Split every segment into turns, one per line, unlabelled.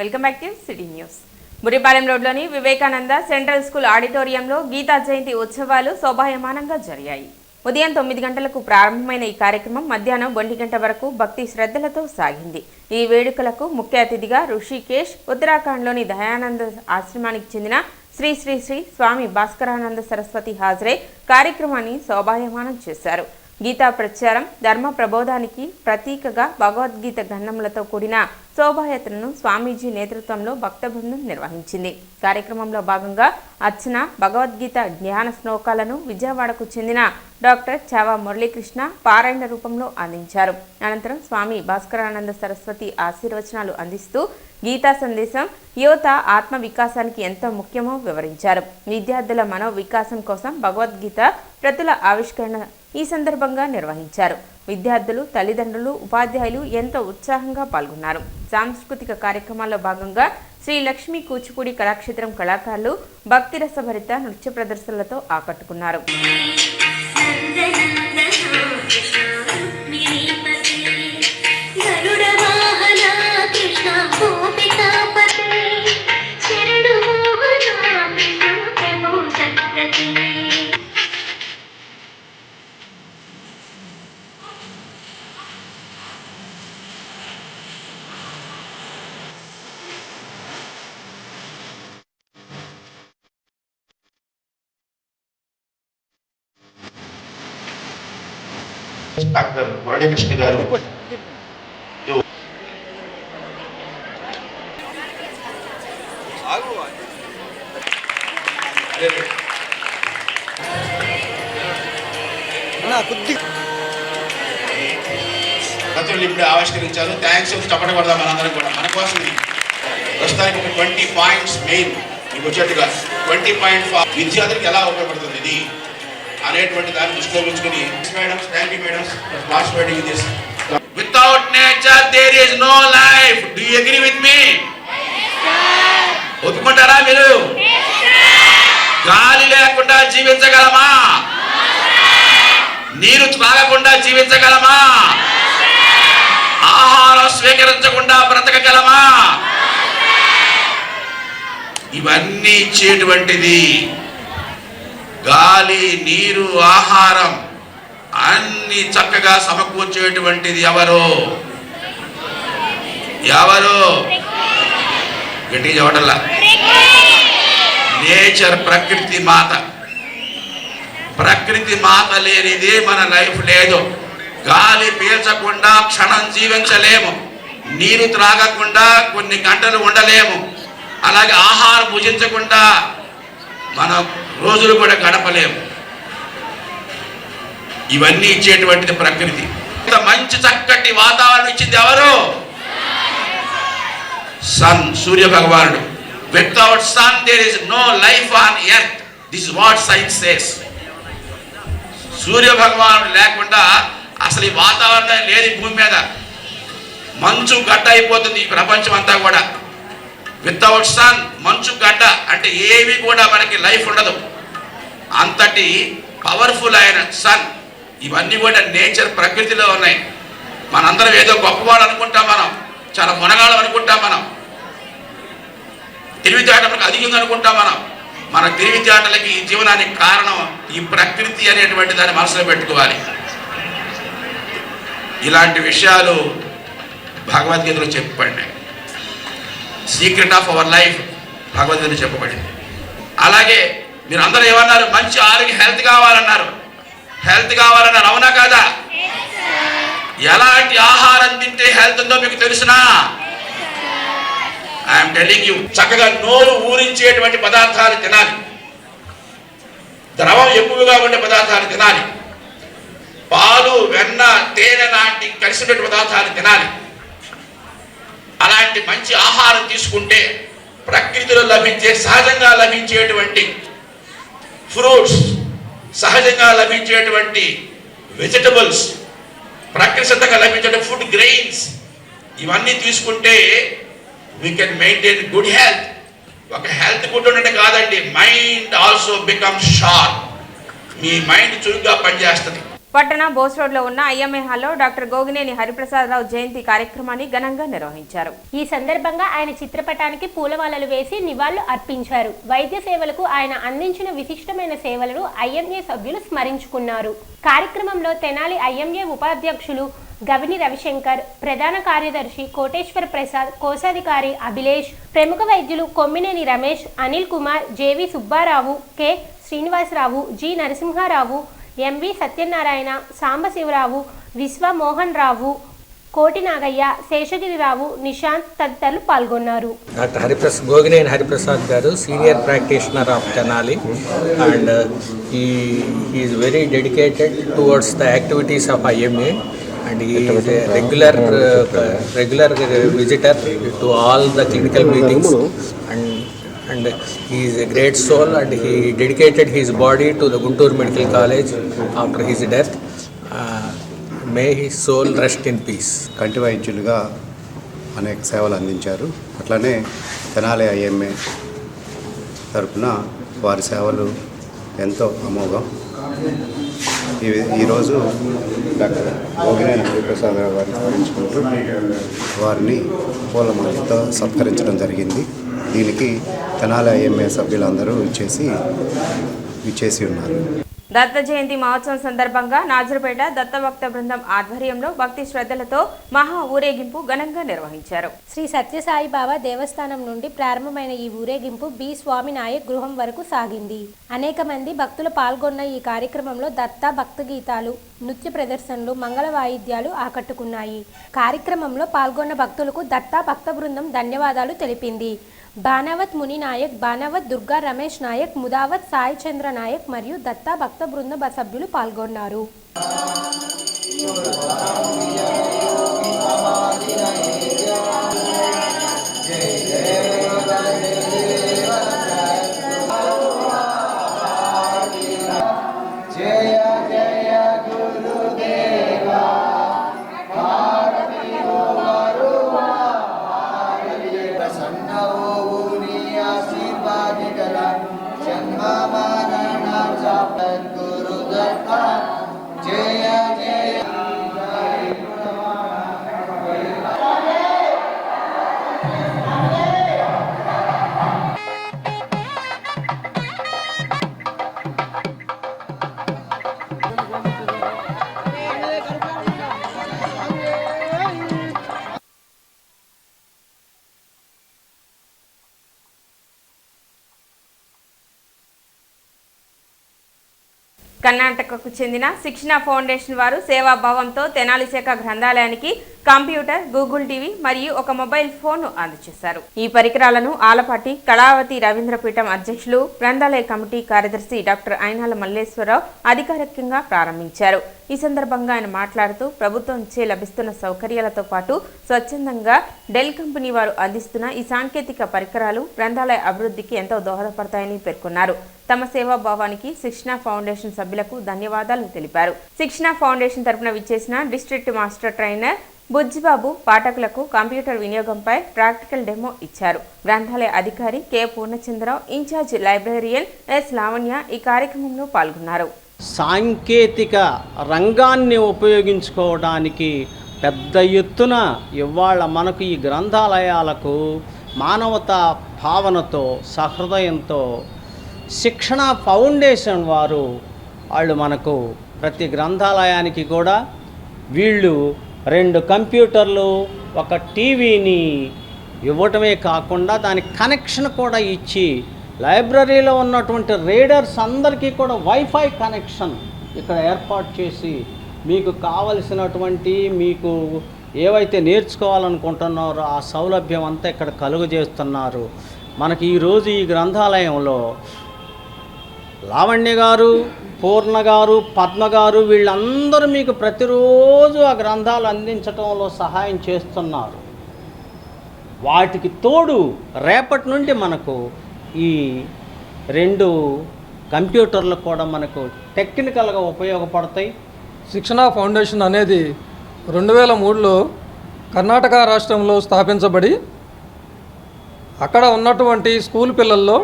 Welcome back to city news. Buripalem రోడ్లోని Vivekananda central school ఆడిటోరియంలో గీతా జయంతి ఉత్సవాలు శోభాయమానంగా జరిగాయి. ఉదయం 9 గంటలకు ప్రారంభమైన ఈ కార్యక్రమం మధ్యాహ్నం 1 గంట వరకు భక్తి శ్రద్ధలతో సాగింది. ఈ వేడుకలకు ముఖ్య అతిథిగా ఋషికేశ్, ఉత్తరాఖండ్లోని దయానంద ఆశ్రమానికి చెందిన శ్రీ శ్రీ శ్రీ స్వామి భాస్కరానంద సరస్వతి హాజరై కార్యక్రమాన్ని శోభాయమానం చేశారు. గీతా ప్రచారం, ధర్మ ప్రబోధానికి ప్రతీకగా భగవద్గీత గంధములతో కూడిన శోభాయాత్రను స్వామీజీ నేతృత్వంలో భక్త బృందం నిర్వహించింది. కార్యక్రమంలో భాగంగా అర్చన, భగవద్గీత జ్ఞాన శ్లోకాలను విజయవాడకు చెందిన డాక్టర్ చావా మురళీకృష్ణ పారాయణ రూపంలో అందించారు. అనంతరం స్వామి భాస్కరానంద సరస్వతి ఆశీర్వచనాలు అందిస్తూ గీతా సందేశం యువత ఆత్మ వికాసానికి ఎంత ముఖ్యమో వివరించారు. విద్యార్థుల మనో వికాసం కోసం భగవద్గీత ప్రతుల ఆవిష్కరణ ఈ సందర్భంగా నిర్వహించారు. విద్యార్థులు, తల్లిదండ్రులు, ఉపాధ్యాయులు ఎంతో ఉత్సాహంగా పాల్గొన్నారు. సాంస్కృతిక కార్యక్రమాల్లో భాగంగా శ్రీ లక్ష్మీ కూచిపూడి కళాక్షేత్రం కళాకారులు భక్తిరసభరిత నృత్య ప్రదర్శనలతో ఆకట్టుకున్నారు.
డాక్టర్ మురళీకృష్ణ గారు గతంలో ఇప్పుడు ఆవిష్కరించారు. థ్యాంక్స్ చెప్పడం కొడదాం మనందరం కూడా. మన కోసం ఇది ప్రస్తుతానికి ఒక 20 పాయింట్స్ మెయిన్ మీకు వచ్చేట్టుగా 20.5 విద్యార్థులకు ఎలా ఉపయోగపడుతుంది ఇది అనేటువంటి దాన్ని దృష్టిలో ఉంచుకొని madams, thank you madams for participating in this. Without nature there is no life. Do you agree with me? ఒప్పుకుంటారా మీరు? గాలి లేకుండా జీవించగలమా? నీరు త్రాగకుండా జీవించగలమా? ఆహారం స్వీకరించకుండా బ్రతకగలమా? ఇవన్నీ ఇచ్చేటువంటిది గాలి, నీరు, ఆహారం అన్ని చక్కగా సమకూర్చేటువంటిది ఎవరు? గట్టి చెప్పటల్లా. నేచర్, ప్రకృతి మాత. ప్రకృతి మాత లేనిదే మన లైఫ్ లేదు. గాలి పీల్చకుండా క్షణం జీవించలేము. నీరు త్రాగకుండా కొన్ని గంటలు ఉండలేము. అలాగే ఆహారం భుజించకుండా మన రోజులు కూడా గడపలేము. ఇవన్నీ ఇచ్చేటువంటిది ప్రకృతి. మంచి చక్కటి వాతావరణం ఇచ్చింది ఎవరు? సన్, సూర్య భగవానుడు. Without sun there is no life on earth. This is what science says. Surya భగవానుడు లేకుండా అసలు ఈ వాతావరణం లేదు ఈ భూమి మీద. మంచు గడ్డ అయిపోతుంది ఈ ప్రపంచం అంతా కూడా. వితౌట్ సన్, మంచు గడ్డ అంటే ఏవి కూడా మనకి లైఫ్ ఉండదు. అంతటి పవర్ఫుల్ అయిన సన్. ఇవన్నీ కూడా నేచర్, ప్రకృతిలో ఉన్నాయి. మనందరం ఏదో గొప్పవాళ్ళు అనుకుంటాం, మనం చాలా మునగాళ్ళు అనుకుంటాం, మనం తెలివితేటలకు అధికంగా అనుకుంటాం. మన తెలివితేటలకి ఈ జీవనానికి కారణం ఈ ప్రకృతి అనేటువంటి దాన్ని మనసులో పెట్టుకోవాలి. ఇలాంటి విషయాలు భగవద్గీతలో చెప్పబడినాయి. సీక్రెట్ ఆఫ్ అవర్ లైఫ్ భగవద్గీతలో చెప్పబడింది. అలాగే మీరు అందరూ ఏమన్నారు? మంచి ఆరోగ్య హెల్త్ కావాలన్నారు. హెల్త్ కావాలన్నారు, అవునా కాదా? ఎలాంటి ఆహారం తింటే హెల్త్ ఉందో మీకు తెలుసునా? I'm telling you. చక్కగా నోరు ఊరించేటువంటి పదార్థాలు తినాలి. ద్రవం ఎక్కువగా ఉండే పదార్థాలు తినాలి. పాలు, వెన్న, తేనె లాంటి కలిసినటువంటి పదార్థాలు తినాలి. అలాంటి మంచి ఆహారం తీసుకుంటే ప్రకృతిలో లభించే, సహజంగా లభించేటువంటి ఫ్రూట్స్, సహజంగా లభించేటువంటి వెజిటబుల్స్, ప్రకృతిగా లభించే ఫుడ్ గ్రెయిన్స్, ఇవన్నీ తీసుకుంటే we can maintain good health. ఒక హెల్త్ గుడ్ ఉండటం కాదండి, మైండ్ ఆల్సో బికమ్ షార్ప్. మీ మైండ్ చురుగ్గా పనిచేస్తుంది.
పట్టణ బోస్ రోడ్లో ఉన్న ఐఎంఏ హాల్లో డాక్టర్ గోగినేని హరిప్రసాదరావు జయంతి కార్యక్రమాన్ని ఘనంగా నిర్వహించారు.
ఈ సందర్భంగా ఆయన చిత్రపటానికి పూలమాలలు వేసి నివాళులు అర్పించారు. వైద్య సేవలకు ఆయన అందించిన విశిష్టమైన సేవలను ఐఎంఏ సభ్యులు స్మరించుకున్నారు. కార్యక్రమంలో తెనాలి ఐఎంఏ ఉపాధ్యక్షులు గవిని రవిశంకర్, ప్రధాన కార్యదర్శి కోటేశ్వర ప్రసాద్, కోశాధికారి అభిలేష్, ప్రముఖ వైద్యులు Kommineni Ramesh, Anil Kumar, JV Subbarao, K Srinivasarao, G Narasimharao, MV Satyanarayana, Sambasivarao, Vishwamohan Rao, Koti Nagaiah, Seshagiri Rao, Nishant తదితరులు పాల్గొన్నారు.
డాక్టర్ గోగినేని హరిప్రసాద్ గారు senior practitioner of Tenali and he is very dedicated towards the activities of IMA and he is a regular visitor to all the clinical meetings and he is a great soul and he dedicated his body to the Guntur Medical College after his death. May his soul rest in peace.
కంటి వైద్యులుగా అనేక సేవలు అందించారు. అట్లానే Tenali IMA తరపున వారి సేవలు ఎంతో అమోఘం. ఈరోజు డాక్టర్ గోగినేని హరిప్రసాదరావు గారిని స్మరించుకుంటూ వారిని పూలమాలతో సత్కరించడం జరిగింది. దీనికి తెనాలి ఐఎంఏ సభ్యులందరూ ఇచ్చేసి ఉన్నారు.
దత్త జయంతి మహోత్సవం సందర్భంగా నాజురుపేట దత్తభక్త బృందం ఆధ్వర్యంలో భక్తి శ్రద్ధలతో మహా ఊరేగింపు ఘనంగా నిర్వహించారు.
శ్రీ సత్యసాయి బాబా దేవస్థానం నుండి ప్రారంభమైన ఈ ఊరేగింపు బి స్వామి నాయక్ గృహం వరకు సాగింది. అనేక మంది భక్తులు పాల్గొన్న ఈ కార్యక్రమంలో దత్త భక్త గీతాలు, నృత్య ప్రదర్శనలు, మంగళ వాయిద్యాలు ఆకట్టుకున్నాయి. కార్యక్రమంలో పాల్గొన్న భక్తులకు దత్త భక్త బృందం ధన్యవాదాలు తెలిపింది. బాణావత్ ముని నాయక్, బాణావత్ దుర్గా రమేష్ నాయక్, ముదావత్ సాయి చంద్ర నాయక్ మరియు దత్తా భక్త బృంద సభ్యులు పాల్గొన్నారు.
కర్ణాటకకు చెందిన శిక్షణ ఫౌండేషన్ వారు సేవాభావంతో తెనాలి శాఖ గ్రంథాలయానికి కంప్యూటర్, గూగుల్ టీవీ మరియు ఒక మొబైల్ ఫోన్ అందజేశారు. ఈ పరికరాలను ఆలపాటి కళావతి రవీంద్రపీఠం అధ్యక్షులు, గ్రంథాలయ కమిటీ కార్యదర్శి డాక్టర్ అయినాల మల్లేశ్వరరావు అధికారికంగా ప్రారంభించారు. ఈ సందర్భంగా ఆయన మాట్లాడుతూ ప్రభుత్వం ఇచ్చే లభిస్తున్న సౌకర్యాలతో పాటు స్వచ్ఛందంగా డెల్ కంపెనీ వారు అందిస్తున్న ఈ సాంకేతిక పరికరాలు గ్రంథాలయ అభివృద్ధికి ఎంతో దోహదపడతాయని పేర్కొన్నారు. తమ సేవాభావానికి శిక్షణ ఫౌండేషన్ సభ్యులకు ధన్యవాదాలు తెలిపారు. శిక్షణ ఫౌండేషన్ తరపున విచ్చేసిన డిస్ట్రిక్ట్ మాస్టర్ ట్రైనర్ బుజ్జిబాబు పాఠకులకు కంప్యూటర్ వినియోగంపై ప్రాక్టికల్ డెమో ఇచ్చారు. గ్రంథాలయ అధికారి K Purnachandrarao, in-charge librarian S Lavanya ఈ కార్యక్రమంలో పాల్గొన్నారు.
సాంకేతిక రంగాన్ని ఉపయోగించుకోవడానికి పెద్ద ఎత్తున ఇవాళ మనకు ఈ గ్రంథాలయాలకు మానవతా భావనతో సహృదయంతో శిక్షణ ఫౌండేషన్ వాళ్ళు మనకు ప్రతి గ్రంథాలయానికి కూడా వీళ్ళు 2 కంప్యూటర్లు, ఒక టీవీని ఇవ్వటమే కాకుండా దానికి కనెక్షన్ కూడా ఇచ్చి లైబ్రరీలో ఉన్నటువంటి రీడర్స్ అందరికీ కూడా వైఫై కనెక్షన్ ఇక్కడ ఏర్పాటు చేసి మీకు కావలసినటువంటి మీకు ఏవైతే నేర్చుకోవాలనుకుంటున్నారో ఆ సౌలభ్యం అంతా ఇక్కడ కలుగజేస్తున్నారు. మనకి ఈరోజు ఈ గ్రంథాలయంలో లావణ్య గారు, పూర్ణ గారు, పద్మ గారు వీళ్ళందరూ మీకు ప్రతిరోజు ఆ గ్రంథాలు అందించడంలో సహాయం చేస్తున్నారు. వాటికి తోడు రేపటి నుండి మనకు ఈ 2 కంప్యూటర్లు కూడా మనకు టెక్నికల్గా ఉపయోగపడతాయి.
శిక్షణ ఫౌండేషన్ అనేది 2003లో కర్ణాటక రాష్ట్రంలో స్థాపించబడి అక్కడ ఉన్నటువంటి స్కూల్ పిల్లల్లో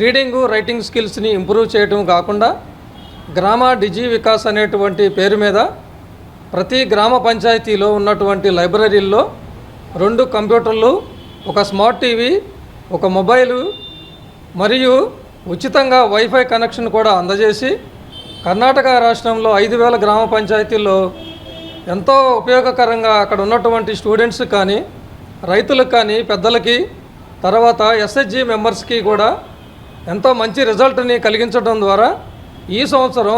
రీడింగ్, రైటింగ్ స్కిల్స్ని ఇంప్రూవ్ చేయడం కాకుండా గ్రామ డిజి వికాస్ అనేటువంటి పేరు మీద ప్రతి గ్రామ పంచాయతీలో ఉన్నటువంటి లైబ్రరీల్లో 2 కంప్యూటర్లు, ఒక స్మార్ట్ టీవీ, ఒక మొబైలు మరియు ఉచితంగా వైఫై కనెక్షన్ కూడా అందజేసి కర్ణాటక రాష్ట్రంలో 5,000 గ్రామ పంచాయతీల్లో ఎంతో ఉపయోగకరంగా అక్కడ ఉన్నటువంటి స్టూడెంట్స్ కానీ, రైతులకు కానీ, పెద్దలకి, తర్వాత ఎస్హెచ్జి మెంబర్స్కి కూడా ఎంతో మంచి రిజల్ట్ని కలిగించడం ద్వారా ఈ సంవత్సరం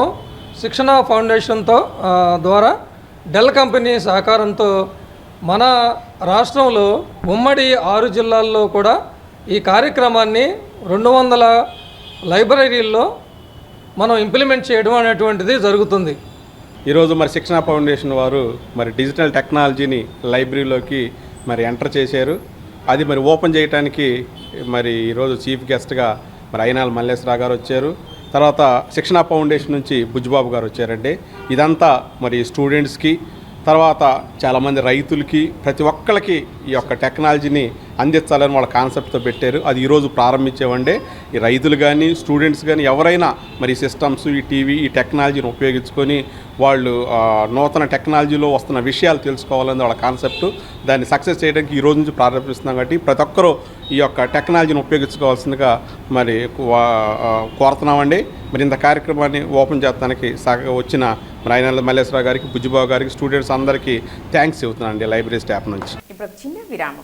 శిక్షణ ఫౌండేషన్తో ద్వారా డెల్ కంపెనీ సహకారంతో మన రాష్ట్రంలో ఉమ్మడి 6 జిల్లాల్లో కూడా ఈ కార్యక్రమాన్ని 200 లైబ్రరీల్లో మనం ఇంప్లిమెంట్ చేయడం అనేటువంటిది జరుగుతుంది.
ఈరోజు మరి శిక్షణ ఫౌండేషన్ వారు మరి డిజిటల్ టెక్నాలజీని లైబ్రరీలోకి మరి ఎంటర్ చేశారు. అది మరి ఓపెన్ చేయడానికి మరి ఈరోజు చీఫ్ గెస్ట్గా మరి అయినాల మల్లేశ్వరరావు గారు వచ్చారు. తర్వాత శిక్షణ ఫౌండేషన్ నుంచి బుజ్జిబాబు గారు వచ్చారండి. ఇదంతా మరి స్టూడెంట్స్కి, తర్వాత చాలామంది రైతులకి, ప్రతి ఒక్కరికి ఈ యొక్క టెక్నాలజీని అందించాలని వాళ్ళ కాన్సెప్ట్తో పెట్టారు. అది ఈరోజు ప్రారంభించేవండి. ఈ రైతులు కానీ, స్టూడెంట్స్ కానీ ఎవరైనా మరి సిస్టమ్స్, ఈ టీవీ, ఈ టెక్నాలజీని ఉపయోగించుకొని వాళ్ళు నూతన టెక్నాలజీలో వస్తున్న విషయాలు తెలుసుకోవాలని వాళ్ళ కాన్సెప్ట్. దాన్ని సక్సెస్ చేయడానికి ఈ రోజు నుంచి ప్రారంభిస్తున్నాం కాబట్టి ప్రతి ఒక్కరూ ఈ యొక్క టెక్నాలజీని ఉపయోగించుకోవాల్సిందిగా మరి కోరుతున్నామండి. మరి ఇంత కార్యక్రమాన్ని ఓపెన్ చేయడానికి వచ్చిన మరి అయినాల మల్లేశ్వరరావు గారికి, బుజ్జిబాబు గారికి, స్టూడెంట్స్ అందరికీ థ్యాంక్స్ చెబుతున్నానండి లైబ్రరీ స్టాఫ్ నుంచి.
ఇప్పుడు చిన్న విరామం.